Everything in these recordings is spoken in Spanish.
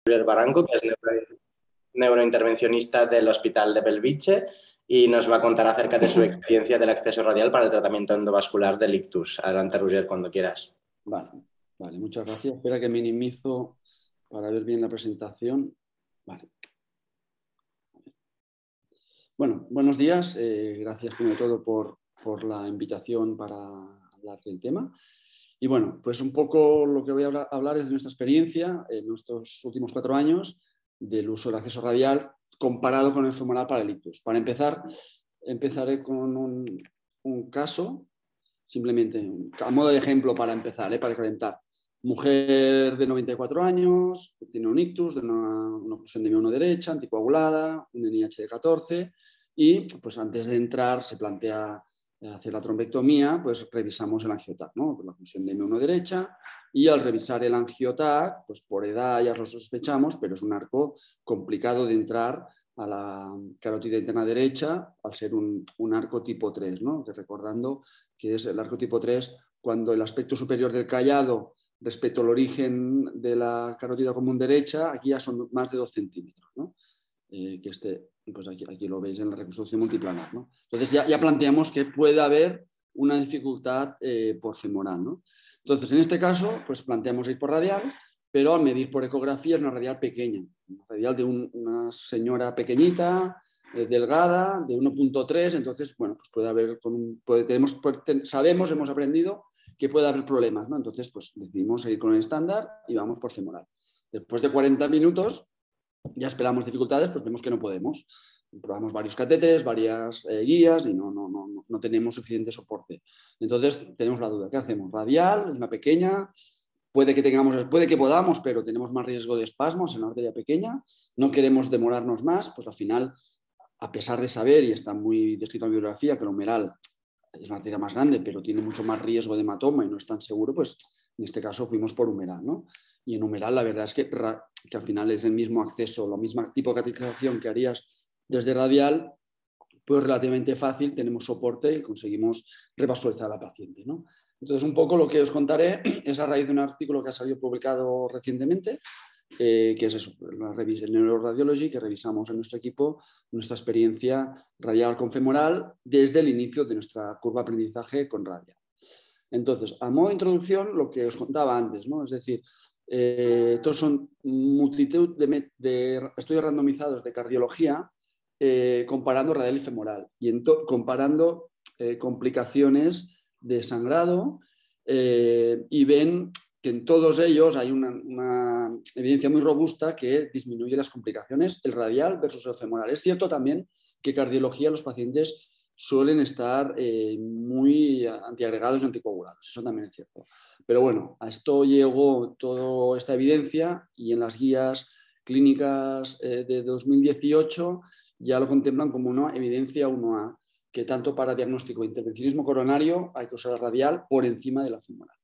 Roger Barranco, que es neurointervencionista del Hospital de Bellvitge y nos va a contar acerca de su experiencia del acceso radial para el tratamiento endovascular del ictus. Adelante, Roger, cuando quieras. Vale, muchas gracias. Espera que minimizo para ver bien la presentación. Vale. Bueno, buenos días. Gracias primero de todo por la invitación para hablar del tema. Y bueno, pues un poco lo que voy a hablar es de nuestra experiencia en nuestros últimos 4 años del uso del acceso radial comparado con el femoral para el ictus. Para empezar, empezaré con un caso, simplemente a modo de ejemplo para empezar, para calentar. Mujer de 94 años, tiene un ictus de una oclusión de mi1 derecha, anticoagulada, un NIH de 14 y pues antes de entrar se plantea hacer la trombectomía, pues revisamos el angioTAC, ¿no? Por la oclusión de M1 derecha y al revisar el angioTAC, pues por edad ya lo sospechamos, pero es un arco complicado de entrar a la carótida interna derecha al ser un arco tipo 3, ¿no? Que recordando que es el arco tipo 3 cuando el aspecto superior del callado respecto al origen de la carótida común derecha, aquí ya son más de 2 centímetros, ¿no? Que pues aquí lo veis en la reconstrucción multiplanar, ¿no? Entonces ya planteamos que puede haber una dificultad por femoral, ¿no? Entonces, en este caso, pues planteamos ir por radial, pero al medir por ecografía es una radial pequeña, una radial de una señora pequeñita, delgada, de 1.3, entonces, bueno, pues puede haber, sabemos, hemos aprendido que puede haber problemas, ¿no? Entonces, pues decidimos seguir con el estándar y vamos por femoral. Después de 40 minutos, ya esperamos dificultades, pues vemos que no podemos. Probamos varios catéteres, varias guías y no tenemos suficiente soporte. Entonces tenemos la duda, ¿qué hacemos? Radial, es una pequeña, puede que podamos, pero tenemos más riesgo de espasmos en la arteria pequeña, no queremos demorarnos más, pues al final, a pesar de saber, y está muy descrito en la bibliografía, que el humeral es una arteria más grande, pero tiene mucho más riesgo de hematoma y no es tan seguro, pues en este caso fuimos por humeral, ¿no? Y en humeral la verdad es que al final es el mismo acceso, lo mismo tipo de cateterización que harías desde radial, pues relativamente fácil, tenemos soporte y conseguimos revascularizar a la paciente, ¿no? Entonces, un poco lo que os contaré es a raíz de un artículo que ha salido publicado recientemente, que es eso, el Neuroradiology, que revisamos en nuestro equipo nuestra experiencia radial con femoral desde el inicio de nuestra curva de aprendizaje con radial. Entonces, a modo de introducción, lo que os contaba antes, ¿no? Es decir, estos son multitud de estudios randomizados de cardiología comparando radial y femoral y comparando complicaciones de sangrado y ven que en todos ellos hay una evidencia muy robusta que disminuye las complicaciones, el radial versus el femoral. Es cierto también que cardiología los pacientes suelen estar muy antiagregados y anticoagulados, eso también es cierto. Pero bueno, a esto llegó toda esta evidencia y en las guías clínicas de 2018 ya lo contemplan como una evidencia 1A, que tanto para diagnóstico de intervencionismo coronario hay que usar la radial por encima de la femoral.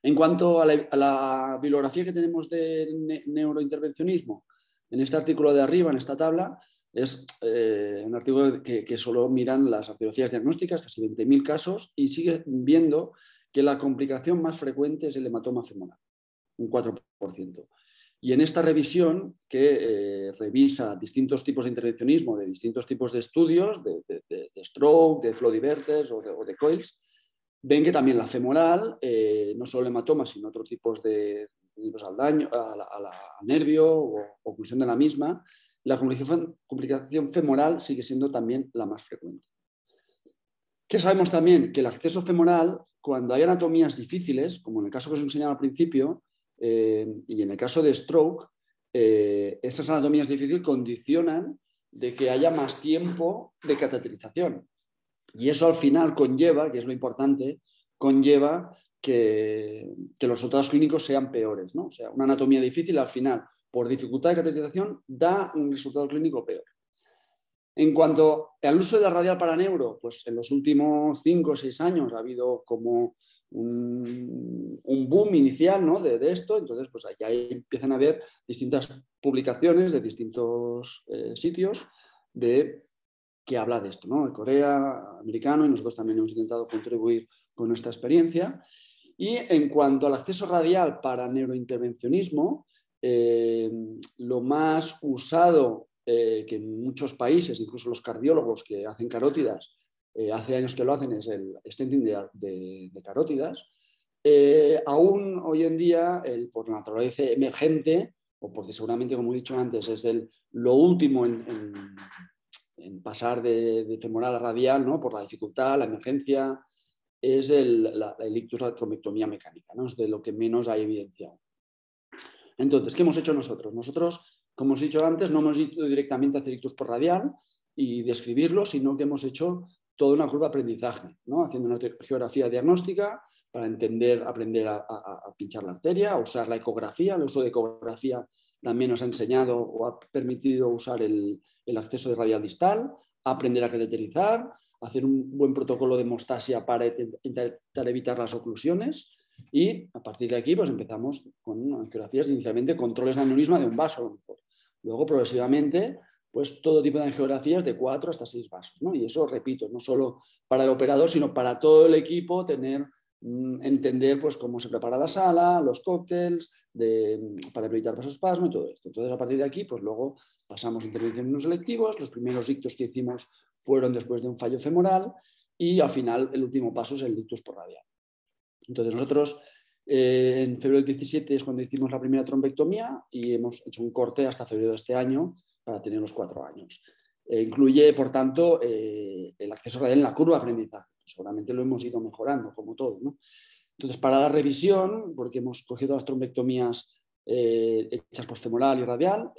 En cuanto a la bibliografía que tenemos de neurointervencionismo, en este artículo de arriba, en esta tabla, es un artículo que solo miran las radiografías diagnósticas, casi 20.000 casos, y sigue viendo que la complicación más frecuente es el hematoma femoral, un 4%. Y en esta revisión, que revisa distintos tipos de intervencionismo, de distintos tipos de estudios, de stroke, de flow diverters o de coils, ven que también la femoral, no solo el hematoma, sino otros tipos de al daño, al nervio o oclusión de la misma, la complicación femoral sigue siendo también la más frecuente. ¿Qué sabemos también? Que el acceso femoral, cuando hay anatomías difíciles, como en el caso que os enseñaba al principio, y en el caso de stroke, esas anatomías difíciles condicionan de que haya más tiempo de cateterización. Y eso al final conlleva, que es lo importante, conlleva que los resultados clínicos sean peores, ¿no? O sea, una anatomía difícil al final, por dificultad de cateterización, da un resultado clínico peor. En cuanto al uso de la radial para neuro, pues en los últimos 5 o 6 años ha habido como un boom inicial, ¿no? de esto, entonces pues ahí empiezan a haber distintas publicaciones de distintos sitios que habla de esto, ¿no? De Corea, americano, y nosotros también hemos intentado contribuir con nuestra experiencia. Y en cuanto al acceso radial para neurointervencionismo, Lo más usado que en muchos países, incluso los cardiólogos que hacen carótidas, hace años que lo hacen, es el stenting de carótidas. Aún hoy en día, por naturaleza emergente, o porque seguramente, como he dicho antes, es lo último en pasar de femoral a radial, ¿no? Por la dificultad, la emergencia, es la ictus, la trombectomía mecánica, ¿no? Es de lo que menos hay evidencia. Entonces, ¿qué hemos hecho nosotros? Nosotros, como os he dicho antes, no hemos ido directamente a hacer ictus por radial y describirlo, sino que hemos hecho toda una curva de aprendizaje, ¿no? Haciendo una geografía diagnóstica para aprender a pinchar la arteria, a usar la ecografía. El uso de ecografía también nos ha enseñado o ha permitido usar el acceso de radial distal, aprender a cateterizar, hacer un buen protocolo de hemostasia para intentar evitar las oclusiones. Y a partir de aquí pues empezamos con angiografías, inicialmente controles de aneurisma de un vaso, a lo mejor. Luego progresivamente pues todo tipo de angiografías de 4 hasta 6 vasos, ¿no? Y eso, repito, no solo para el operador, sino para todo el equipo, entender pues cómo se prepara la sala, los cócteles, para evitar vasospasmo y todo esto. Entonces, a partir de aquí, pues luego pasamos a intervenciones no selectivos. Los primeros ictus que hicimos fueron después de un fallo femoral y al final el último paso es el ictus por radial. Entonces nosotros en febrero del 17 es cuando hicimos la primera trombectomía y hemos hecho un corte hasta febrero de este año para tener los 4 años. Incluye, por tanto, el acceso radial en la curva de aprendizaje. Seguramente lo hemos ido mejorando, como todo, ¿no? Entonces, para la revisión, porque hemos cogido las trombectomías hechas por femoral y radial,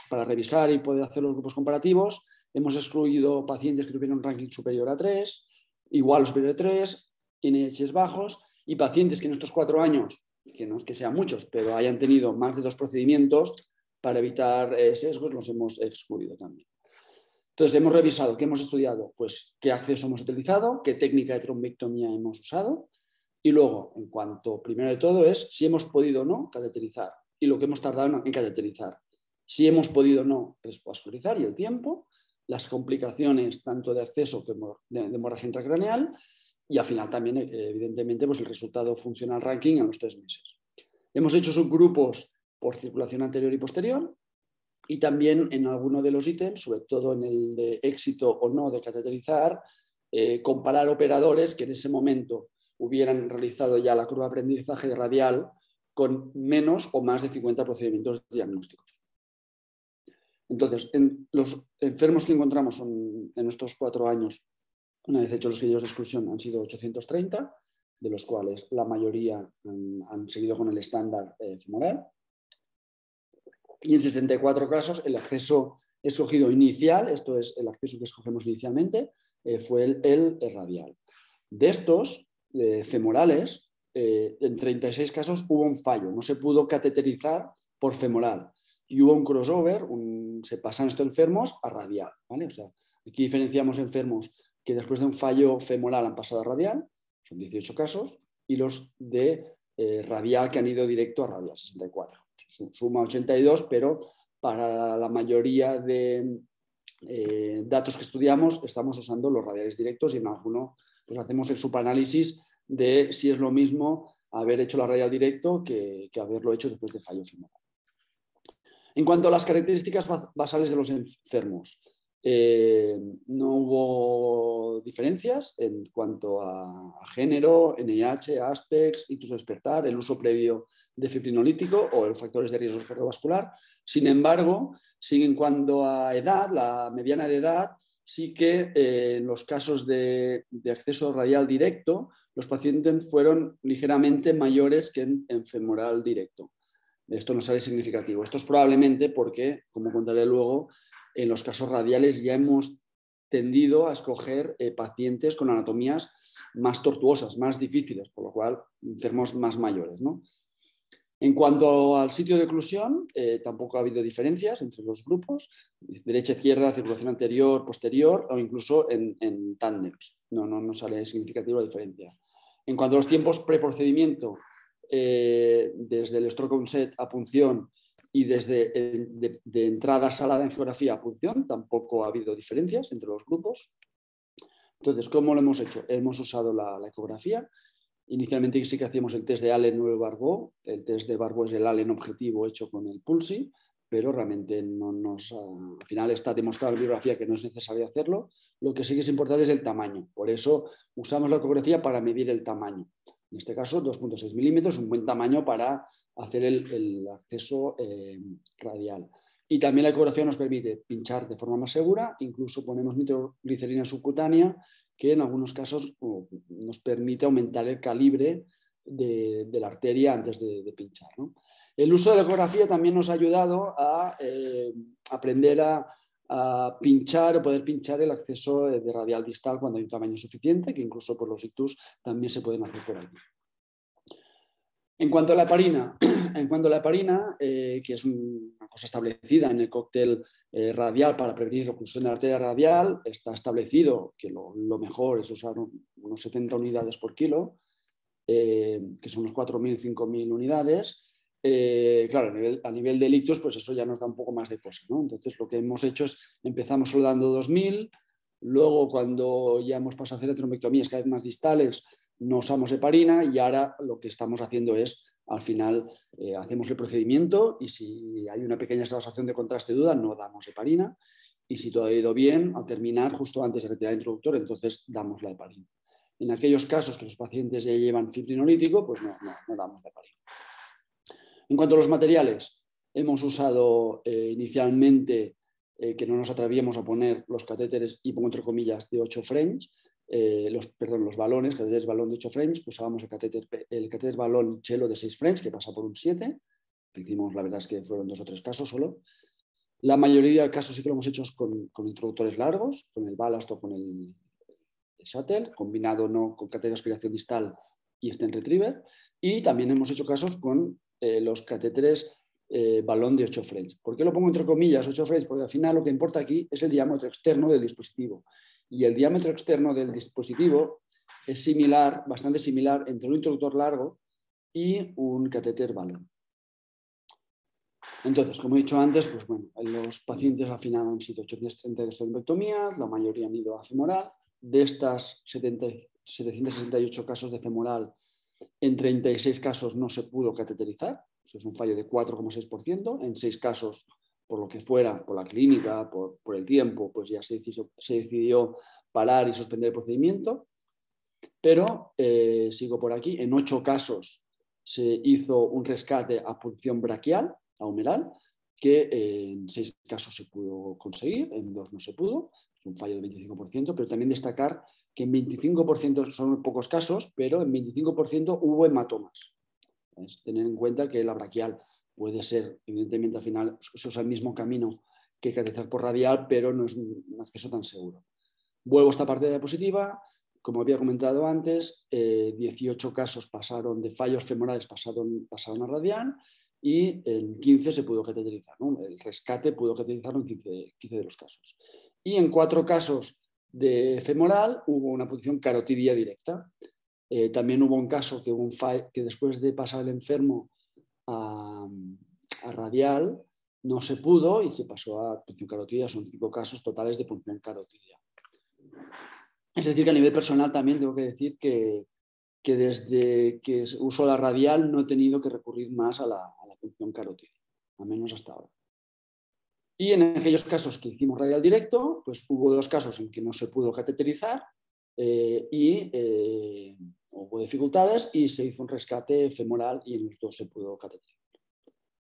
para revisar y poder hacer los grupos comparativos, hemos excluido pacientes que tuvieron un ranking superior a 3, igual o superior a 3, NIHs bajos, y pacientes que en estos 4 años, que no es que sean muchos, pero hayan tenido más de 2 procedimientos, para evitar sesgos los hemos excluido también. Entonces hemos revisado, ¿qué hemos estudiado? Pues qué acceso hemos utilizado, qué técnica de trombectomía hemos usado, y luego, en cuanto, primero de todo, es si hemos podido o no cateterizar, y lo que hemos tardado en cateterizar. Si hemos podido o no vascularizar y el tiempo, las complicaciones tanto de acceso como de hemorragia intracraneal, y al final también, evidentemente, pues el resultado funcional ranking en los 3 meses. Hemos hecho subgrupos por circulación anterior y posterior, y también en alguno de los ítems, sobre todo en el de éxito o no de cateterizar, comparar operadores que en ese momento hubieran realizado ya la curva de aprendizaje de radial con menos o más de 50 procedimientos diagnósticos. Entonces, los enfermos que encontramos en estos 4 años, una vez hechos los criterios de exclusión, han sido 830, de los cuales la mayoría han seguido con el estándar femoral. Y en 64 casos el acceso escogido inicial, esto es el acceso que escogemos inicialmente, fue el radial. De estos femorales, en 36 casos hubo un fallo, no se pudo cateterizar por femoral. Y hubo un crossover, se pasan estos enfermos a radial, ¿vale? O sea, aquí diferenciamos enfermos que después de un fallo femoral han pasado a radial, son 18 casos, y los de radial que han ido directo a radial, 64. Suma 82, pero para la mayoría de datos que estudiamos estamos usando los radiales directos y en alguno pues hacemos el subanálisis de si es lo mismo haber hecho la radial directo que haberlo hecho después de fallo femoral. En cuanto a las características basales de los enfermos, no hubo diferencias en cuanto a género, NIH, ASPEX, ictus despertar, el uso previo de fibrinolítico o los factores de riesgo cardiovascular. Sin embargo, sí en cuanto a edad, la mediana de edad, sí que en los casos de acceso radial directo, los pacientes fueron ligeramente mayores que en femoral directo. Esto no sale significativo. Esto es probablemente porque, como contaré luego, en los casos radiales ya hemos tendido a escoger pacientes con anatomías más tortuosas, más difíciles, por lo cual enfermos más mayores, ¿no? En cuanto al sitio de oclusión, tampoco ha habido diferencias entre los grupos, derecha, izquierda, circulación anterior, posterior o incluso en tándems. No sale significativa la diferencia. En cuanto a los tiempos preprocedimiento, desde el stroke onset a punción y desde de entrada a sala de angiografía a punción, tampoco ha habido diferencias entre los grupos. Entonces, ¿cómo lo hemos hecho? Hemos usado la ecografía Inicialmente sí que hacíamos el test de Allen o el Barbeau. El test de Barbeau es el Allen objetivo hecho con el PULSI, pero realmente al final está demostrado en la bibliografía que no es necesario hacerlo. Lo que sí que es importante es el tamaño. Por eso usamos la ecografía para medir el tamaño. En este caso, 2,6 milímetros, un buen tamaño para hacer el acceso radial. Y también la ecografía nos permite pinchar de forma más segura, incluso ponemos nitroglicerina subcutánea, que en algunos casos nos permite aumentar el calibre de la arteria antes de pinchar, ¿no? El uso de la ecografía también nos ha ayudado a aprender a pinchar o poder pinchar el acceso de radial distal cuando hay un tamaño suficiente, que incluso por los ictus también se pueden hacer por aquí. En cuanto a la heparina, que es una cosa establecida en el cóctel radial para prevenir la oclusión de la arteria radial, está establecido que lo mejor es usar unos 70 unidades por kilo, que son unos 4.000, 5.000 unidades. Claro, a nivel de ictus, pues eso ya nos da un poco más de cosa, ¿no? Entonces lo que hemos hecho es, empezamos solo dando 2.000, luego cuando ya hemos pasado a hacer trombectomías cada vez más distales, no usamos heparina y ahora lo que estamos haciendo es, al final, hacemos el procedimiento y si hay una pequeña salvación de contraste duda, no damos heparina y si todo ha ido bien, al terminar, justo antes de retirar el introductor, entonces damos la heparina. En aquellos casos que los pacientes ya llevan fibrinolítico, pues no damos la heparina. En cuanto a los materiales, hemos usado inicialmente que no nos atrevíamos a poner los catéteres, y pongo entre comillas, de 8 French, los balones, catéteres balón de 8 French, pues usábamos el catéter balón chelo de 6 French, que pasa por un 7, que hicimos, la verdad es que fueron 2 o 3 casos solo. La mayoría de casos sí que lo hemos hecho con introductores largos, con el ballast o con el shuttle, combinado no con catéter de aspiración distal y stent retriever, y también hemos hecho casos con los catéteres balón de 8 French. ¿Por qué lo pongo entre comillas 8 French? Porque al final lo que importa aquí es el diámetro externo del dispositivo. Y el diámetro externo del dispositivo es similar, bastante similar entre un introductor largo y un catéter balón. Entonces, como he dicho antes, pues bueno, los pacientes al final han sido 832 trombectomías, la mayoría han ido a femoral. De estas 768 casos de femoral, en 36 casos no se pudo cateterizar, eso es un fallo de 4,6%. En 6 casos, por lo que fuera, por la clínica, por el tiempo, pues ya se decidió parar y suspender el procedimiento. Pero, sigo por aquí, en 8 casos se hizo un rescate a punción braquial, a humeral, que en 6 casos se pudo conseguir, en 2 no se pudo, es un fallo del 25%, pero también destacar que en 25% son pocos casos, pero en 25% hubo hematomas. ¿Ves? Tener en cuenta que la braquial puede ser, evidentemente al final se usa el mismo camino que cateterizar por radial, pero no es un acceso tan seguro. Vuelvo a esta parte de la diapositiva. Como había comentado antes, 18 casos pasaron de fallos femorales, pasaron a radial, y en 15 se pudo cateterizar, ¿no? El rescate pudo cateterizarlo en 15 de los casos. Y en 4 casos de femoral hubo una punción carotidia directa. También hubo un caso que después de pasar el enfermo a radial no se pudo y se pasó a punción carotidia. Son 5 casos totales de punción carotidia. Es decir, que a nivel personal también tengo que decir que desde que uso la radial no he tenido que recurrir más a la punción carotidia, al menos hasta ahora. Y en aquellos casos que hicimos radial directo, pues hubo 2 casos en que no se pudo cateterizar hubo dificultades y se hizo un rescate femoral y en los 2 se pudo cateterizar.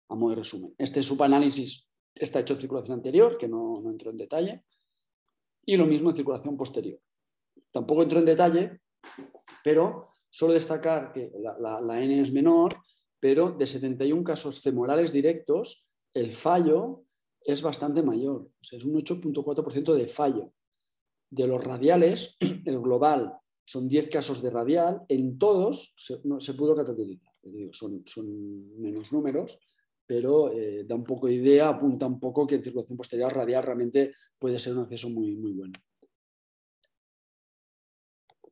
A modo de resumen, este subanálisis está hecho en circulación anterior, que no entro en detalle, y lo mismo en circulación posterior. Tampoco entro en detalle, pero solo destacar que la N es menor, pero de 71 casos femorales directos, el fallo es bastante mayor. O sea, es un 8,4% de fallo. De los radiales, el global son 10 casos de radial, en todos se pudo cateterizar. Son menos números, pero da un poco de idea, apunta un poco que en circulación posterior radial realmente puede ser un acceso muy, muy bueno.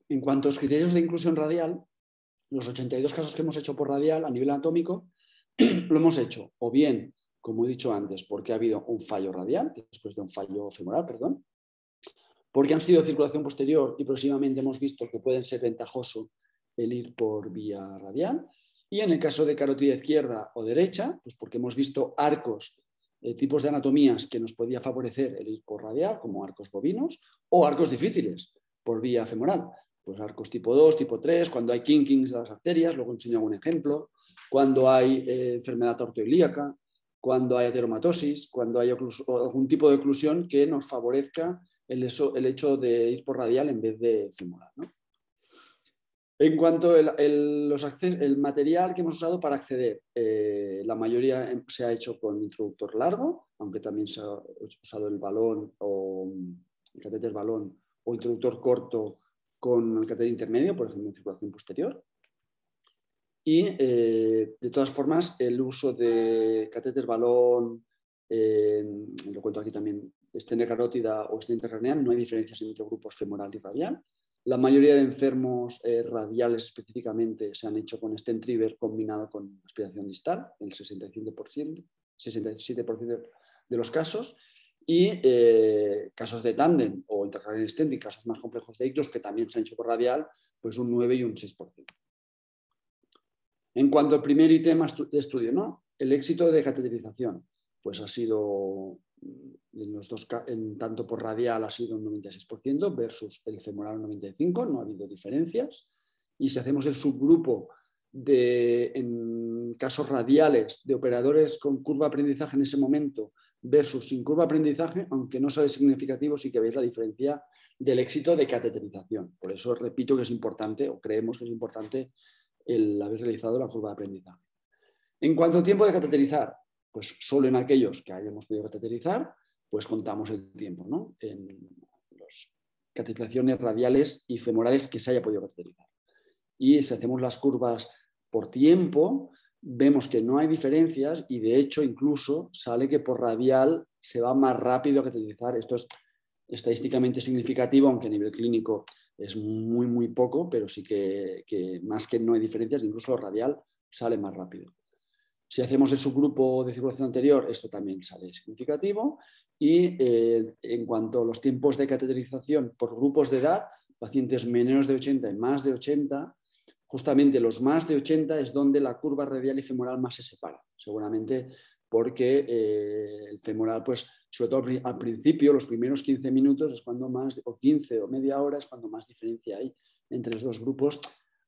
En cuanto a los criterios de inclusión radial, los 82 casos que hemos hecho por radial a nivel anatómico, lo hemos hecho o bien, como he dicho antes, porque ha habido un fallo radial, después de un fallo femoral, perdón, porque han sido circulación posterior y próximamente hemos visto que pueden ser ventajoso el ir por vía radial. Y en el caso de carótida izquierda o derecha, pues porque hemos visto arcos, tipos de anatomías que nos podía favorecer el ir por radial, como arcos bovinos, o arcos difíciles por vía femoral. Pues arcos tipo 2, tipo 3, cuando hay kinkings de las arterias, luego enseño algún ejemplo, cuando hay enfermedad ortoilíaca, cuando hay ateromatosis, cuando hay algún tipo de oclusión que nos favorezca el hecho de ir por radial en vez de femoral, ¿no? En cuanto el material que hemos usado para acceder, la mayoría se ha hecho con introductor largo, aunque también se ha usado el balón o el catéter balón o introductor corto con el catéter intermedio, por ejemplo en circulación posterior. Y de todas formas el uso de catéter balón, lo cuento aquí también, estenia carótida o estenia intracraneal, no hay diferencias entre grupos femoral y radial. La mayoría de enfermos radiales específicamente se han hecho con stent retriever combinado con aspiración distal, el 67% de los casos, y casos de tándem o intracraneal stent y casos más complejos de ictus que también se han hecho por radial, pues un 9 y un 6%. En cuanto al primer ítem de estudio, ¿no? El éxito de cateterización, pues ha sido, tanto por radial ha sido un 96% versus el femoral un 95%, no ha habido diferencias. Y si hacemos el subgrupo en casos radiales de operadores con curva de aprendizaje en ese momento versus sin curva de aprendizaje, aunque no sale significativo, sí que veis la diferencia del éxito de cateterización. Por eso repito que es importante, o creemos que es importante, el haber realizado la curva de aprendizaje. En cuanto al tiempo de cateterizar, pues solo en aquellos que hayamos podido cateterizar, pues contamos el tiempo, ¿no? En las cateterizaciones radiales y femorales que se haya podido cateterizar. Y si hacemos las curvas por tiempo, vemos que no hay diferencias y de hecho incluso sale que por radial se va más rápido a cateterizar. Esto es estadísticamente significativo, aunque a nivel clínico es muy, muy poco, pero sí que más que no hay diferencias, incluso lo radial sale más rápido. Si hacemos el subgrupo de circulación anterior, esto también sale significativo. Y en cuanto a los tiempos de cateterización por grupos de edad, pacientes menores de 80 y más de 80, justamente los más de 80 es donde la curva radial y femoral más se separa, seguramente porque el femoral, pues sobre todo al principio, los primeros 15 minutos es cuando más, o 15 o media hora es cuando más diferencia hay entre los dos grupos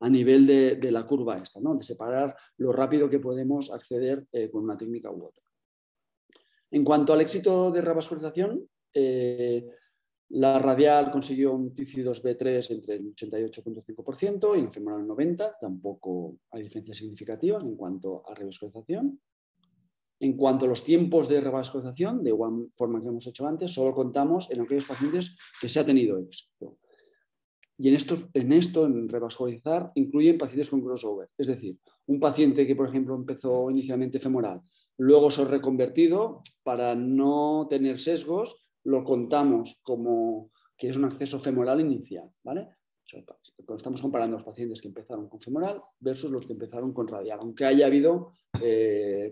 a nivel de la curva esta, ¿no? De separar lo rápido que podemos acceder con una técnica u otra. En cuanto al éxito de revascularización, la radial consiguió un TC2B3 entre el 88,5% y el femoral el 90%, tampoco hay diferencias significativas en cuanto a revascularización. En cuanto a los tiempos de revascularización, de igual forma que hemos hecho antes, solo contamos en aquellos pacientes que se ha tenido éxito. Y en revascularizar, incluyen pacientes con crossover. Es decir, un paciente que, por ejemplo, empezó inicialmente femoral, luego se ha reconvertido, para no tener sesgos, lo contamos como que es un acceso femoral inicial, ¿vale? Cuando estamos comparando a los pacientes que empezaron con femoral versus los que empezaron con radial, aunque haya habido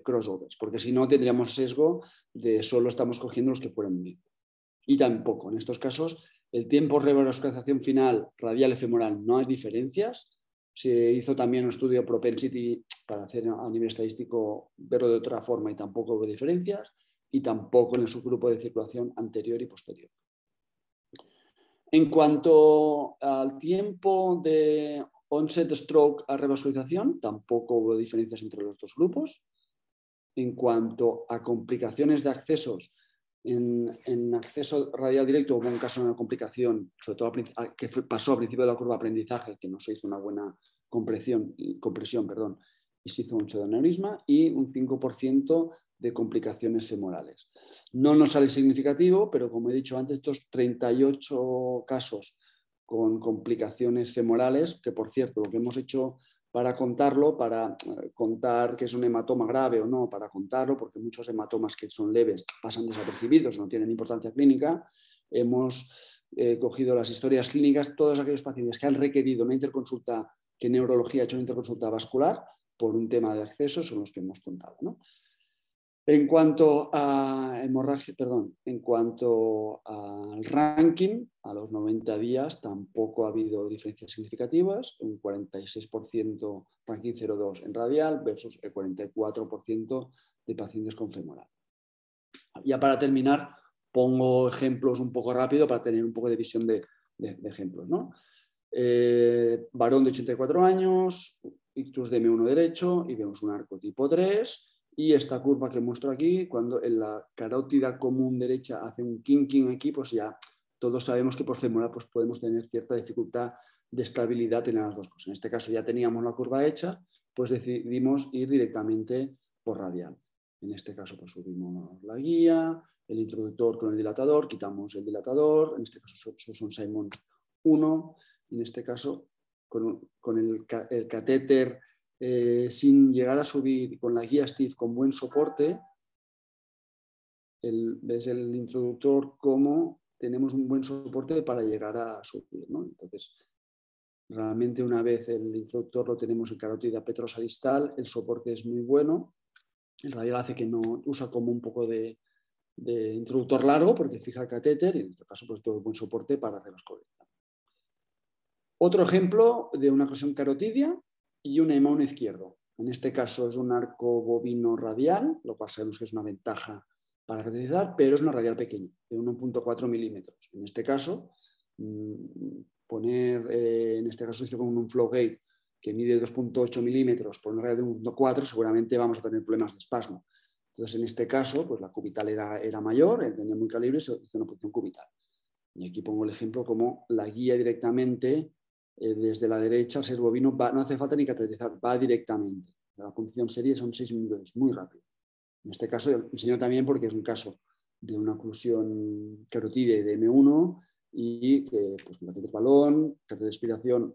crossovers, porque si no tendríamos sesgo de solo estamos cogiendo los que fueron bien. Y tampoco, en estos casos, el tiempo de revascularización final radial y femoral no hay diferencias. Se hizo también un estudio propensity para hacer a nivel estadístico, verlo de otra forma y tampoco hubo diferencias, y tampoco en el subgrupo de circulación anterior y posterior. En cuanto al tiempo de onset stroke a revascularización, tampoco hubo diferencias entre los dos grupos. En cuanto a complicaciones de accesos, en acceso radial directo hubo un caso de una complicación, sobre todo que pasó al principio de la curva de aprendizaje, que no se hizo una buena compresión, y se hizo un pseudoneurisma, y un 5% de complicaciones femorales. No nos sale significativo, pero como he dicho antes, estos 38 casos con complicaciones femorales, que por cierto, lo que hemos hecho para contarlo, para contar que es un hematoma grave o no, para contarlo, porque muchos hematomas que son leves pasan desapercibidos, no tienen importancia clínica, hemos cogido las historias clínicas, todos aquellos pacientes que han requerido una interconsulta, que neurología ha hecho una interconsulta vascular por un tema de acceso, son los que hemos contado, ¿no? En cuanto a hemorragia, perdón, en cuanto al ranking, a los 90 días tampoco ha habido diferencias significativas, un 46% ranking 0,2 en radial versus el 44% de pacientes con femoral. Ya para terminar, pongo ejemplos un poco rápido para tener un poco de visión de ejemplos, ¿no? Varón de 84 años, ictus de M1 derecho y vemos un arco tipo 3. Y esta curva que muestro aquí, cuando en la carótida común derecha hace un kinking aquí, pues ya todos sabemos que por femoral pues podemos tener cierta dificultad de estabilidad en las dos cosas. En este caso ya teníamos la curva hecha, pues decidimos ir directamente por radial. En este caso pues subimos la guía, el introductor con el dilatador, quitamos el dilatador, en este caso son Simon 1, y en este caso con el catéter sin llegar a subir, con la guía Steve con buen soporte, ves el introductor como tenemos un buen soporte para llegar a subir, ¿no? Entonces, realmente una vez el introductor lo tenemos en carótida petrosa distal, el soporte es muy bueno, el radial hace que no usa como un poco de introductor largo porque fija el catéter y en este caso pues todo buen soporte para revascularizar. Otro ejemplo de una oclusión carotidia y un M1 izquierdo. En este caso es un arco bovino radial, lo cual sabemos que es una ventaja para cateterizar, pero es una radial pequeña, de 1,4 milímetros. En este caso, en este caso hice con un flow gate que mide 2,8 milímetros por una radial de 1,4, seguramente vamos a tener problemas de espasmo. Entonces, en este caso, pues la cubital era mayor, tenía muy calibre y se hizo una punción cubital. Y aquí pongo el ejemplo como la guía directamente desde la derecha al ser bovino, no hace falta ni cateterizar, va directamente. La punción serie son 6 minutos, muy rápido. En este caso enseño también porque es un caso de una oclusión carotidia de M1 y que pues, con catéter balón, catéter de expiración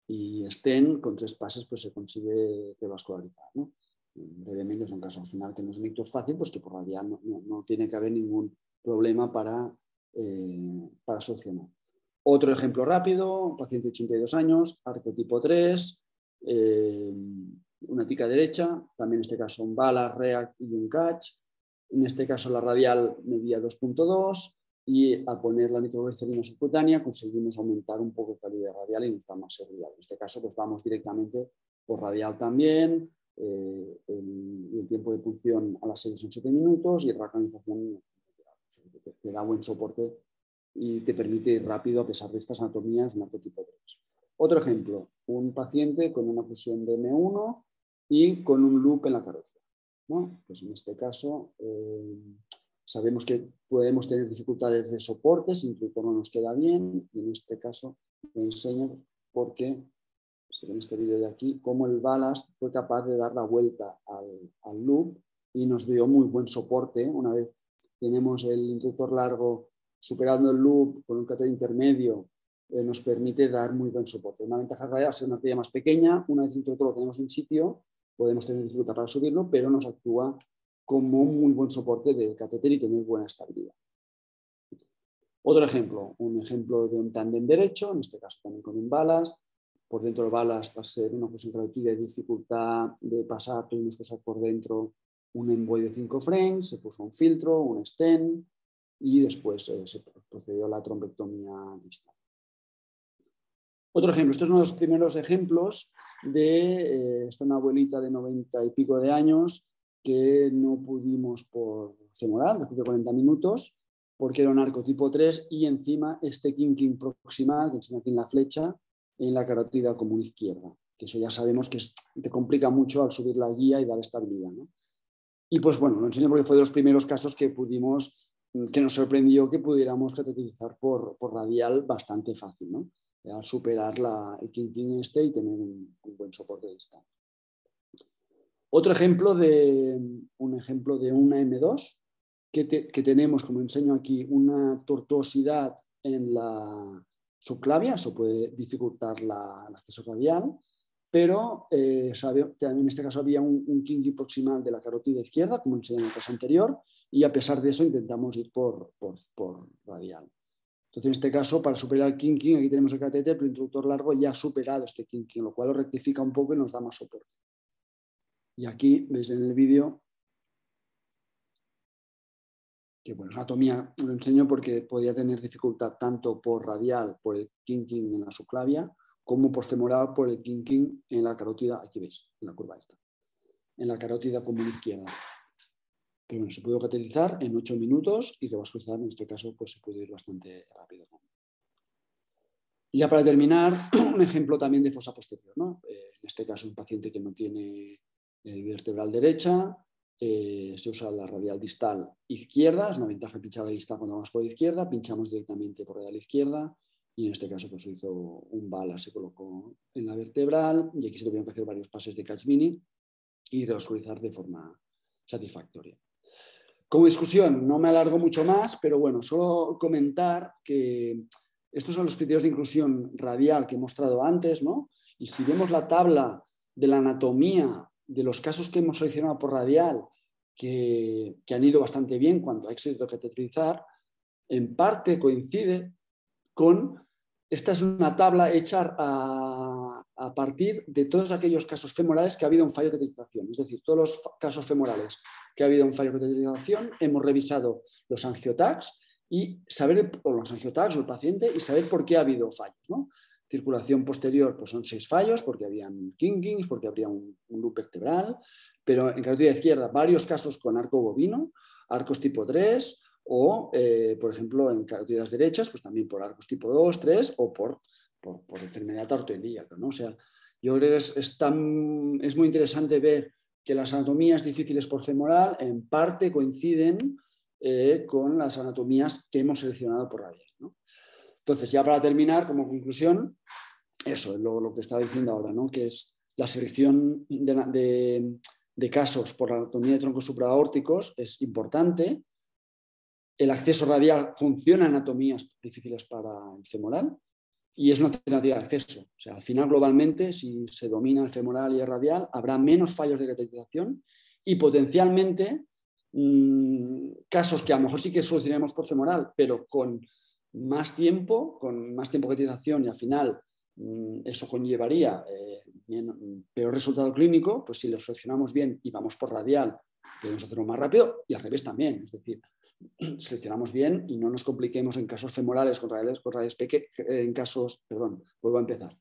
y stent, con 3 pases pues, se consigue revascularizar, ¿no? Brevemente es un caso al final que no es un ictus fácil, pues que por radial no tiene que haber ningún problema para solucionar. Otro ejemplo rápido, paciente de 82 años, arquetipo 3, una tica derecha, también en este caso un bala, react y un catch. En este caso la radial medía 2,2 y al poner la nitroglicerina subcutánea conseguimos aumentar un poco el calibre radial y nos da más seguridad. En este caso pues vamos directamente por radial también, el tiempo de punción a las 6 son 7 minutos y la organización te da buen soporte y te permite ir rápido a pesar de estas anatomías, un arquetipo 3. Otro ejemplo, un paciente con una fusión de M1 y con un loop en la carótida, ¿no? Pues en este caso sabemos que podemos tener dificultades de soporte si el introductor no nos queda bien y en este caso lo enseño porque se ve en este vídeo de aquí cómo el ballast fue capaz de dar la vuelta al loop y nos dio muy buen soporte. Una vez tenemos el introductor largo superando el loop con un catéter intermedio, nos permite dar muy buen soporte. Una ventaja radial es ser una arteria más pequeña, una vez el introductor lo tenemos en sitio, podemos tener dificultad para subirlo, pero nos actúa como un muy buen soporte del catéter y tener buena estabilidad. Otro ejemplo, un ejemplo de un tándem derecho, en este caso también con un ballast. Por dentro del ballast, al ser una oclusión carotidia de dificultad de pasar, tuvimos que usar por dentro un envoy de 5 frames, se puso un filtro, un stent y después se procedió a la trombectomía distal. Otro ejemplo, estos son los primeros ejemplos de una abuelita de 90 y pico de años que no pudimos por femoral después de 40 minutos porque era un arco tipo 3 y encima este kinking proximal, que enseño aquí en la flecha, en la carótida común izquierda, que eso ya sabemos que te complica mucho al subir la guía y dar estabilidad, ¿no? Y pues bueno, lo enseño porque fue de los primeros casos que nos sorprendió que pudiéramos cateterizar por radial bastante fácil, ¿no? Al superar el kinking y tener un buen soporte distal. Otro ejemplo de una M2 que tenemos, como enseño aquí, una tortuosidad en la subclavia, eso puede dificultar el acceso radial, pero en este caso había un kinking proximal de la carótida izquierda, como enseñé en el caso anterior, y a pesar de eso intentamos ir por radial. Entonces, en este caso, para superar el kinking, aquí tenemos el catéter, pero el introductor largo ya ha superado este kinking, lo cual lo rectifica un poco y nos da más soporte. Y aquí, veis en el vídeo, que bueno, anatomía lo enseño porque podía tener dificultad tanto por radial, por el kinking en la subclavia, como por femoral, por el kinking en la carótida, aquí veis, en la curva esta, en la carótida común izquierda. Pero bueno, se puede cateterizar en 8 minutos y revascularizar, en este caso, pues se puede ir bastante rápido. Y ya para terminar, un ejemplo también de fosa posterior, ¿no? En este caso, un paciente que no tiene vertebral derecha, se usa la radial distal izquierda, es una ventaja pinchar la distal cuando vamos por la izquierda, pinchamos directamente por radial izquierda y en este caso pues se hizo un bala, se colocó en la vertebral y aquí se tuvieron que hacer varios pases de Catch-Mini y revascularizar de forma satisfactoria. Como discusión, no me alargo mucho más, pero bueno, solo comentar que estos son los criterios de inclusión radial que he mostrado antes, ¿no? Y si vemos la tabla de la anatomía de los casos que hemos seleccionado por radial, que han ido bastante bien cuanto a éxito de cateterizar, en parte coincide con... Esta es una tabla hecha a partir de todos aquellos casos femorales que ha habido un fallo de cateterización. Es decir, todos los casos femorales que ha habido un fallo de cateterización, hemos revisado los angiotags y saber, o los angiotags o el paciente, y saber por qué ha habido fallos, ¿no? Circulación posterior, pues son 6 fallos, porque habían kinkings, porque habría un loop vertebral, pero en carótida izquierda varios casos con arco bovino, arcos tipo 3, o, por ejemplo, en carótidas derechas, pues también por arcos tipo 2, 3, o por enfermedad artoilíaca, ¿no? O sea, yo creo que es muy interesante ver que las anatomías difíciles por femoral en parte coinciden con las anatomías que hemos seleccionado por radial, ¿no? Entonces, ya para terminar, como conclusión, eso es lo que estaba diciendo ahora, ¿no? Que es la selección de casos por la anatomía de troncos supraórticos es importante. El acceso radial funciona en anatomías difíciles para el femoral y es una alternativa de acceso. O sea, al final, globalmente, si se domina el femoral y el radial, habrá menos fallos de cateterización y potencialmente casos que a lo mejor sí que solucionaremos por femoral, pero con más tiempo de cateterización y al final eso conllevaría peor resultado clínico, pues si lo seleccionamos bien y vamos por radial, podemos hacerlo más rápido y al revés también. Es decir, seleccionamos bien y no nos compliquemos en casos femorales con radiales pequeños, en casos, perdón, vuelvo a empezar.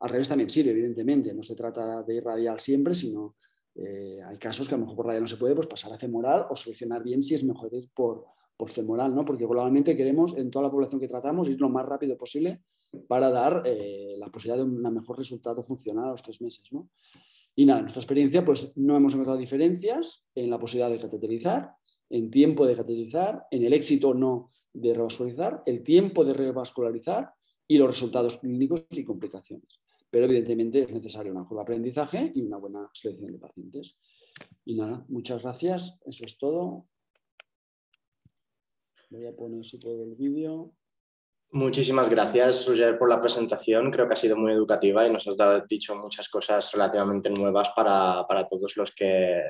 Al revés también sirve, evidentemente, no se trata de ir radial siempre, sino hay casos que a lo mejor por radial no se puede, pues pasar a femoral o seleccionar bien si es mejor ir por femoral, ¿no? Porque globalmente queremos en toda la población que tratamos ir lo más rápido posible para dar la posibilidad de un mejor resultado funcional a los 3 meses, ¿no? Y nada, en nuestra experiencia pues no hemos encontrado diferencias en la posibilidad de cateterizar, en tiempo de cateterizar, en el éxito o no de revascularizar, el tiempo de revascularizar y los resultados clínicos y complicaciones. Pero evidentemente es necesario una curva de aprendizaje y una buena selección de pacientes. Y nada, muchas gracias, eso es todo. Voy a poner si puedo el vídeo. Muchísimas gracias, Roger, por la presentación. Creo que ha sido muy educativa y nos has dicho muchas cosas relativamente nuevas para todos los que,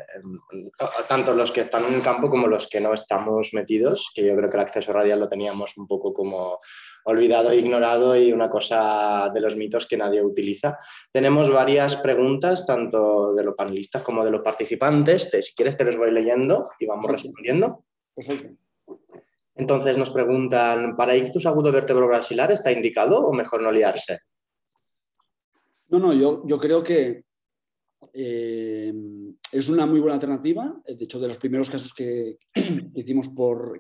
tanto los que están en el campo como los que no estamos metidos, que yo creo que el acceso radial lo teníamos un poco como olvidado e ignorado y una cosa de los mitos que nadie utiliza. Tenemos varias preguntas, tanto de los panelistas como de los participantes. Si quieres te los voy leyendo y vamos respondiendo. Perfecto. Entonces nos preguntan, ¿para ictus agudo vertebrobasilar está indicado o mejor no liarse? No, yo creo que es una muy buena alternativa. De hecho, de los primeros casos que hicimos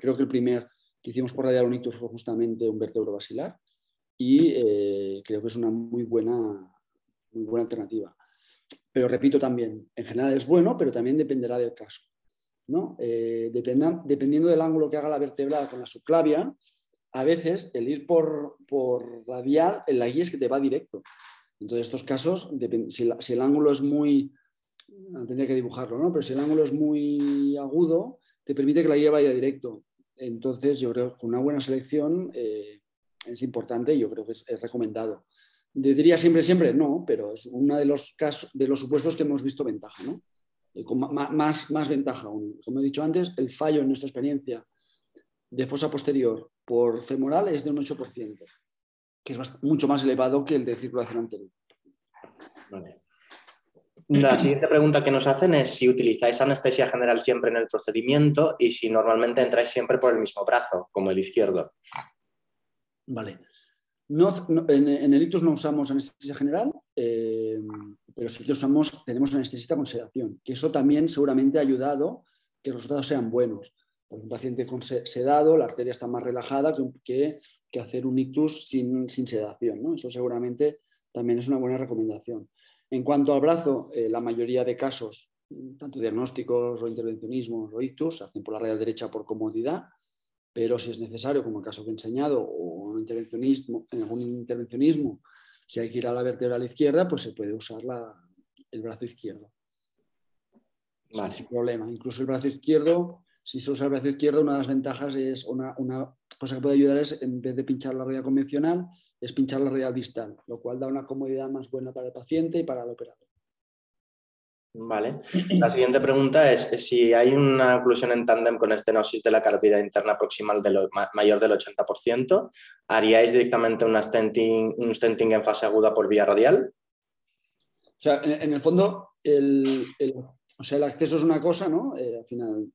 creo que el primer que hicimos por radial un ictus fue justamente un vertebrobasilar y creo que es una muy buena alternativa. Pero repito también, en general es bueno, pero también dependerá del caso, ¿no? Dependiendo del ángulo que haga la vertebral con la subclavia, a veces el ir por radial, en la guía es que te va directo. Entonces, estos casos, si el ángulo es muy... Tendría que dibujarlo, ¿no? Pero si el ángulo es muy agudo, te permite que la guía vaya directo. Entonces, yo creo que una buena selección es importante y yo creo que es recomendado. Diría siempre, no, pero es uno de los casos, de los supuestos que hemos visto ventaja, ¿no? Con más ventaja aún. Como he dicho antes, el fallo en nuestra experiencia de fosa posterior por femoral es de un 8%, que es mucho más elevado que el de circulación anterior. Vale. La siguiente pregunta que nos hacen es si utilizáis anestesia general siempre en el procedimiento y si normalmente entráis siempre por el mismo brazo, como el izquierdo. Vale. En el ictus no usamos anestesia general, pero sí que tenemos anestesista con sedación, que eso también seguramente ha ayudado que los resultados sean buenos. Por un paciente con sedado, la arteria está más relajada que hacer un ictus sin sedación, ¿no? Eso seguramente también es una buena recomendación. En cuanto al brazo, la mayoría de casos, tanto diagnósticos o intervencionismos o ictus, se hacen por la radial derecha por comodidad, pero si es necesario, como el caso que he enseñado, o en algún intervencionismo, si hay que ir a la vertebral izquierda, pues se puede usar el brazo izquierdo. Vale. Sin problema. Incluso el brazo izquierdo, si se usa el brazo izquierdo, una de las ventajas es, una cosa que puede ayudar es, en vez de pinchar la radial convencional, es pinchar la radial distal, lo cual da una comodidad más buena para el paciente y para el operador. Vale. La siguiente pregunta es si hay una oclusión en tándem con estenosis de la carótida interna proximal mayor del 80%, ¿haríais directamente un stenting en fase aguda por vía radial? O sea, en el fondo, el acceso es una cosa, ¿no? Al final,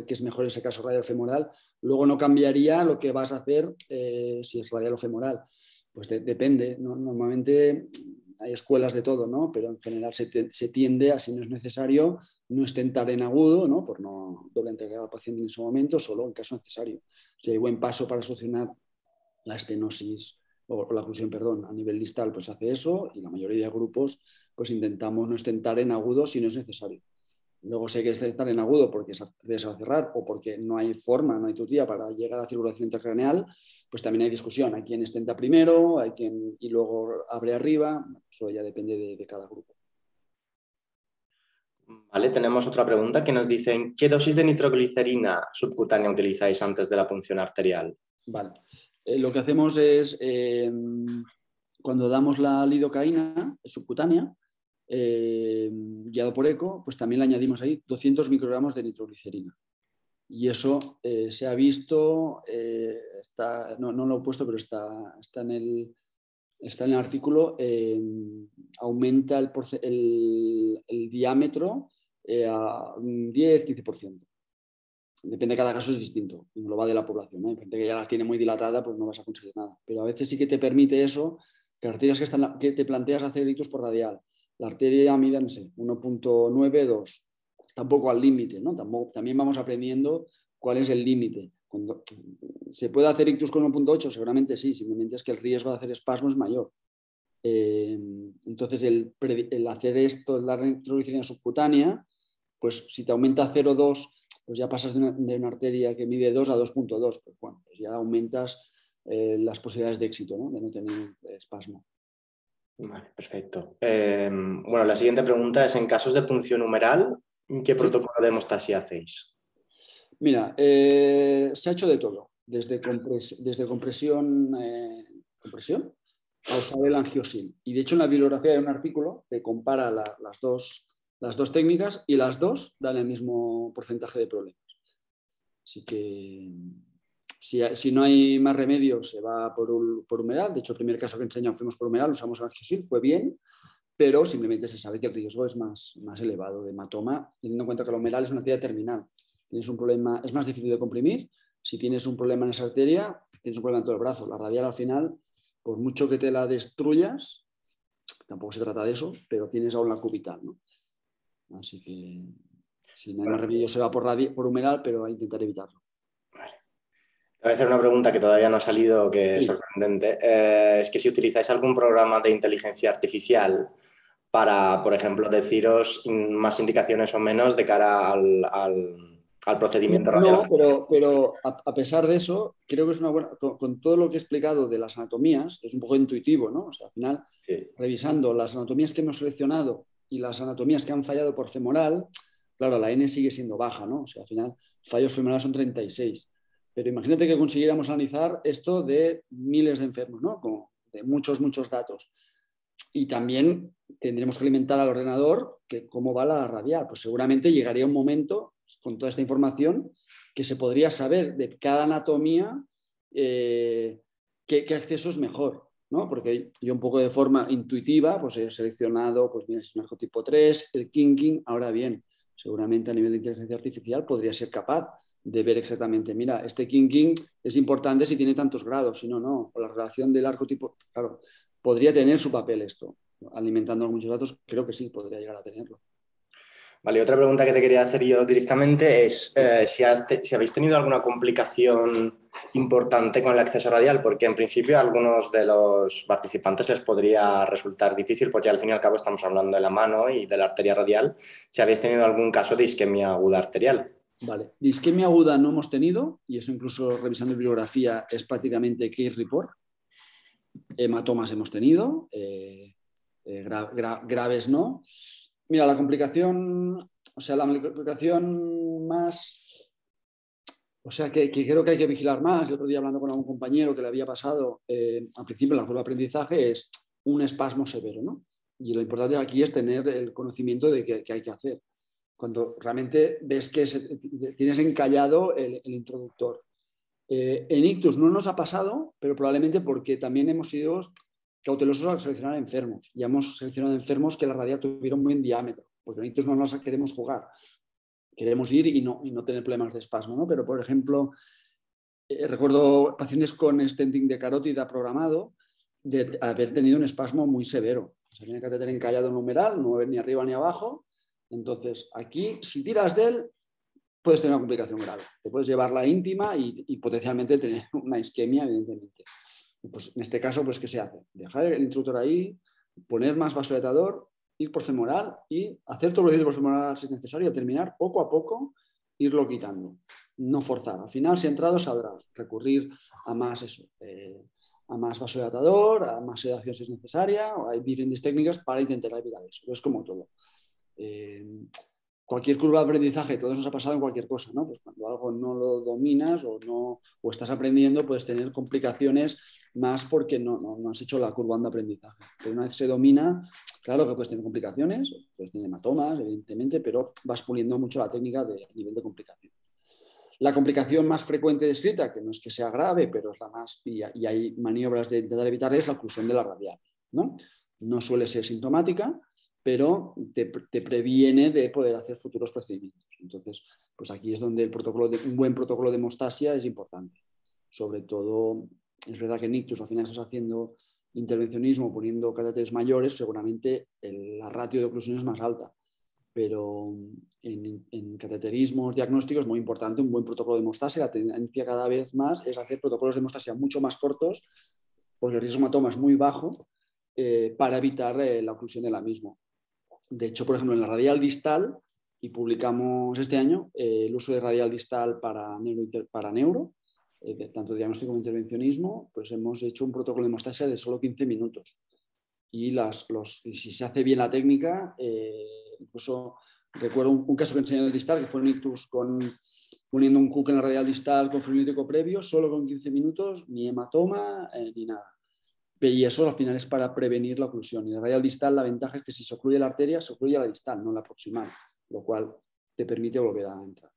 que es mejor ese caso radial femoral. Luego no cambiaría lo que vas a hacer si es radial o femoral. Pues depende, ¿no? Normalmente hay escuelas de todo, ¿no? Pero en general se tiende a, si no es necesario, no estentar en agudo, ¿no? Por no doble integrar al paciente en ese momento, solo en caso necesario. Si hay buen paso para solucionar la estenosis o la oclusión, perdón, a nivel distal, pues hace eso, y la mayoría de grupos pues intentamos no estentar en agudo si no es necesario. Luego sé que estentar en agudo porque se va a cerrar o porque no hay forma, no hay tutía para llegar a la circulación intracraneal, pues también hay discusión. Hay quien estenta primero, hay quien y luego abre arriba. Eso ya depende de cada grupo. Vale, tenemos otra pregunta que nos dicen ¿qué dosis de nitroglicerina subcutánea utilizáis antes de la punción arterial? Vale. Lo que hacemos es, cuando damos la lidocaína subcutánea, guiado por eco, pues también le añadimos ahí 200 microgramos de nitroglicerina. Y eso se ha visto, no lo he puesto, pero está en el artículo, aumenta el diámetro a un 10-15%. Depende, cada caso es distinto, en global de la población, ¿no? Hay gente que ya las tiene muy dilatada, pues no vas a conseguir nada. Pero a veces sí que te permite eso, que arterias que te planteas hacer ictus por radial. La arteria mide, no sé, 1.92. Está un poco al límite, ¿no? También vamos aprendiendo cuál es el límite. ¿Se puede hacer ictus con 1.8? Seguramente sí, simplemente es que el riesgo de hacer espasmo es mayor. Entonces, el hacer esto, el dar nitroglicerina subcutánea, pues si te aumenta a 0,2, pues ya pasas de una arteria que mide 2 a 2.2, pues bueno, pues ya aumentas las posibilidades de éxito, ¿no? De no tener espasmo. Vale, perfecto. Bueno, la siguiente pregunta es, en casos de punción humeral, ¿qué protocolo de hemostasia hacéis? Mira, se ha hecho de todo, desde compresión a usar el angiosil. Y de hecho en la bibliografía hay un artículo que compara las dos técnicas y las dos dan el mismo porcentaje de problemas. Así que si no hay más remedio se va por humeral. De hecho, el primer caso que enseñamos fuimos por humeral, usamos el angiosil, fue bien, pero simplemente se sabe que el riesgo es más elevado de hematoma, teniendo en cuenta que el humeral es una arteria terminal. Tienes un problema, es más difícil de comprimir. Si tienes un problema en esa arteria, tienes un problema en todo el brazo. La radial, al final, por mucho que te la destruyas, tampoco se trata de eso, pero tienes aún la cubital, ¿no? Así que si no hay más remedio se va por humeral, pero a intentar evitarlo. Vale. Voy a hacer una pregunta que todavía no ha salido, que es sorprendente. Es que si utilizáis algún programa de inteligencia artificial para, por ejemplo, deciros más indicaciones o menos de cara al procedimiento radial. No, pero a pesar de eso, creo que es una buena, con todo lo que he explicado de las anatomías, es un poco intuitivo, ¿no? O sea, al final, sí, revisando las anatomías que hemos seleccionado y las anatomías que han fallado por femoral, claro, la N sigue siendo baja, ¿no? O sea, al final, fallos femorales son 36. Pero imagínate que consiguiéramos analizar esto de miles de enfermos, ¿no? Como de muchos datos. Y también tendremos que alimentar al ordenador que cómo va la radial. Pues seguramente llegaría un momento con toda esta información que se podría saber de cada anatomía qué acceso es mejor. ¿no? Porque yo un poco de forma intuitiva pues he seleccionado, pues mira, es un arco tipo 3, el kinking. Ahora bien, seguramente a nivel de inteligencia artificial podría ser capaz de ver exactamente, mira, este kinking es importante si tiene tantos grados, si no, no. O la relación del arco tipo, claro, podría tener su papel esto. Alimentando muchos datos, creo que sí, podría llegar a tenerlo. Vale, otra pregunta que te quería hacer yo directamente es si habéis tenido alguna complicación importante con el acceso radial, porque en principio a algunos de los participantes les podría resultar difícil, porque al fin y al cabo estamos hablando de la mano y de la arteria radial. Si habéis tenido algún caso de isquemia aguda arterial. Vale, de isquemia aguda no hemos tenido, y eso incluso revisando bibliografía es prácticamente case report. Hematomas hemos tenido, graves no. Mira, la complicación, o sea, la complicación más, o sea, que creo que hay que vigilar más. El otro día hablando con algún compañero que le había pasado al principio en la curva de aprendizaje es un espasmo severo, ¿no? Y lo importante aquí es tener el conocimiento de qué hay que hacer. Cuando realmente ves que tienes encallado el introductor. En ictus no nos ha pasado, pero probablemente porque también hemos sido cautelosos al seleccionar enfermos. Ya hemos seleccionado enfermos que la radial tuviera un buen diámetro, porque en ictus no nos queremos jugar. Queremos ir y no tener problemas de espasmo, ¿no? Pero, por ejemplo, recuerdo pacientes con stenting de carótida programado de haber tenido un espasmo muy severo. O sea, tiene catéter encallado en numeral, no ver ni arriba ni abajo. Entonces, aquí, si tiras de él, puedes tener una complicación grave. Te puedes llevar la íntima y potencialmente tener una isquemia, evidentemente. Pues en este caso, pues, ¿qué se hace? Dejar el introductor ahí, poner más vasodilatador, ir por femoral y hacer todo lo que por femoral si es necesario, terminar poco a poco, irlo quitando. No forzar. Al final, si ha entrado, saldrá. Recurrir a más eso. A más vasodilatador, a más sedación si es necesaria. Hay diferentes técnicas para intentar evitar eso. Pero es como todo. Cualquier curva de aprendizaje, todo eso nos ha pasado en cualquier cosa, ¿no? Pues cuando algo no lo dominas o estás aprendiendo, puedes tener complicaciones más porque no has hecho la curva de aprendizaje. Pero una vez se domina, claro que puedes tener complicaciones, puedes tener hematomas, evidentemente, pero vas puliendo mucho la técnica de nivel de complicación. La complicación más frecuente descrita, que no es que sea grave, pero es la más, y hay maniobras de intentar evitar, es la oclusión de la radial, ¿no? No suele ser sintomática, pero te previene de poder hacer futuros procedimientos. Entonces, pues aquí es donde un buen protocolo de hemostasia es importante. Sobre todo, es verdad que en ictus al final estás haciendo intervencionismo poniendo catéteres mayores, seguramente la ratio de oclusión es más alta, pero en cateterismos diagnósticos es muy importante un buen protocolo de hemostasia. La tendencia cada vez más es hacer protocolos de hemostasia mucho más cortos, porque el riesgo de hematoma es muy bajo, para evitar la oclusión de la misma. De hecho, por ejemplo, en la radial distal, y publicamos este año el uso de radial distal para neuro, tanto diagnóstico como intervencionismo, pues hemos hecho un protocolo de hemostasia de solo 15 minutos. Y si se hace bien la técnica, incluso recuerdo un caso que enseñé en el distal, que fue un ictus poniendo un CUC en la radial distal con fluinítico previo, solo con 15 minutos, ni hematoma, ni nada. Y eso al final es para prevenir la oclusión. Y la radial distal, la ventaja es que si se ocluye la arteria, se ocluye la distal, no la proximal, lo cual te permite volver a entrar.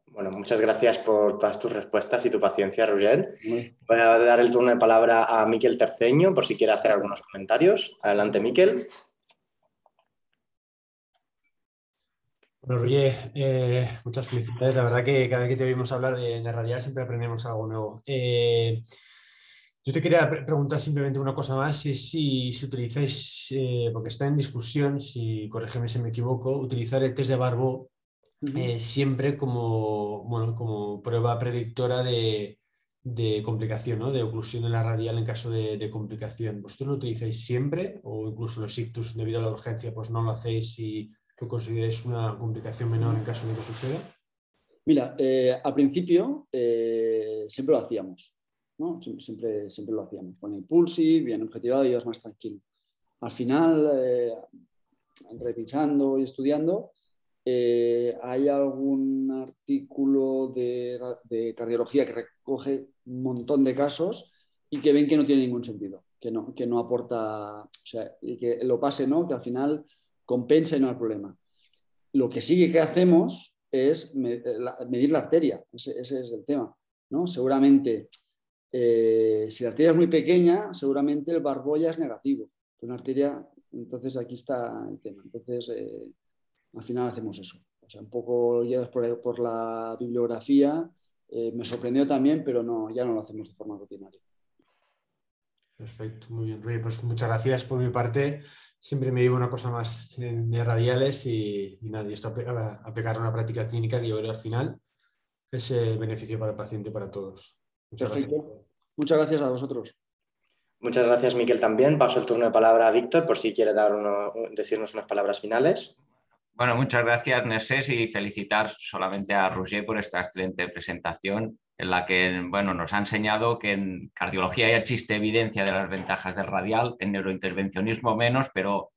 Bueno, muchas gracias por todas tus respuestas y tu paciencia, Roger. Voy a dar el turno de palabra a Miquel Terceño, por si quiere hacer algunos comentarios. Adelante, Miquel. Bueno, Roger, muchas felicidades. La verdad que cada vez que te oímos hablar de radial siempre aprendemos algo nuevo. Yo te quería preguntar simplemente una cosa más, si utilizáis, porque está en discusión, si corrígeme si me equivoco, utilizar el test de Barbeau siempre como prueba predictora de complicación, ¿no? De oclusión en la radial en caso de complicación. ¿Vosotros lo utilizáis siempre o incluso los ictus debido a la urgencia pues no lo hacéis y lo consideráis una complicación menor en caso de que suceda? Mira, al principio siempre lo hacíamos, ¿no? Siempre lo hacíamos. Con el pulsi, bien objetivado, ibas más tranquilo. Al final, revisando y estudiando, hay algún artículo de cardiología que recoge un montón de casos y que ven que no tiene ningún sentido, que no aporta, o sea, y que lo pase, ¿no? Que al final compensa y no hay problema. Lo que sí que hacemos es medir la arteria, ese es el tema, ¿no? Seguramente Si la arteria es muy pequeña, seguramente el barbolla es negativo. Una arteria, entonces aquí está el tema. Entonces, al final hacemos eso. O sea, un poco guiados por la bibliografía, me sorprendió también, pero no, ya no lo hacemos de forma rutinaria. Perfecto, muy bien, Roger. Pues muchas gracias por mi parte. Siempre me llevo una cosa más de radiales y nada, y esto aplicar una práctica clínica que yo creo al final es beneficio para el paciente y para todos. Muchas Perfecto. gracias. Muchas gracias a vosotros. Muchas gracias, Miquel, también. Paso el turno de palabra a Víctor por si quiere decirnos unas palabras finales. Bueno, muchas gracias, Nersés, y felicitar solamente a Roger por esta excelente presentación en la que nos ha enseñado que en cardiología ya existe evidencia de las ventajas del radial, en neurointervencionismo menos, pero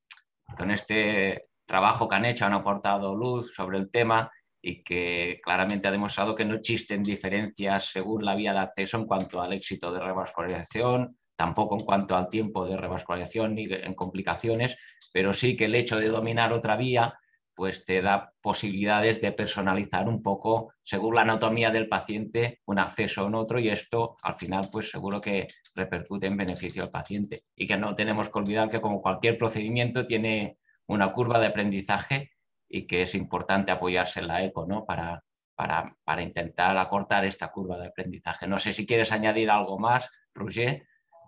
con este trabajo que han hecho han aportado luz sobre el tema y que claramente ha demostrado que no existen diferencias según la vía de acceso en cuanto al éxito de revascularización, tampoco en cuanto al tiempo de revascularización ni en complicaciones, pero sí que el hecho de dominar otra vía pues te da posibilidades de personalizar un poco, según la anatomía del paciente, un acceso en otro, y esto al final pues seguro que repercute en beneficio al paciente. Y que no tenemos que olvidar que como cualquier procedimiento tiene una curva de aprendizaje y que es importante apoyarse en la ECO, ¿no? para intentar acortar esta curva de aprendizaje. No sé si quieres añadir algo más, Roger,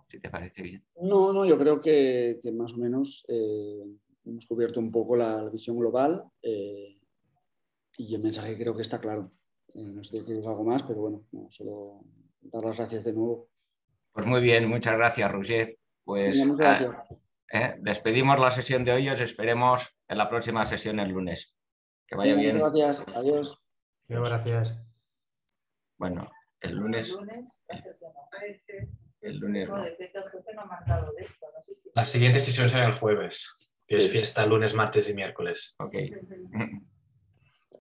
si te parece bien. No, yo creo que más o menos hemos cubierto un poco la visión global y el mensaje creo que está claro. No sé si quieres algo más, pero bueno, solo dar las gracias de nuevo. Pues muy bien, muchas gracias, Roger. Pues muchas gracias. Despedimos la sesión de hoy, os esperemos en la próxima sesión el lunes. Que vaya bien. Muchas gracias, adiós. Muchas gracias. Bueno, el lunes. El lunes. No. La siguiente sesión será el jueves, que es fiesta lunes, martes y miércoles. Ok.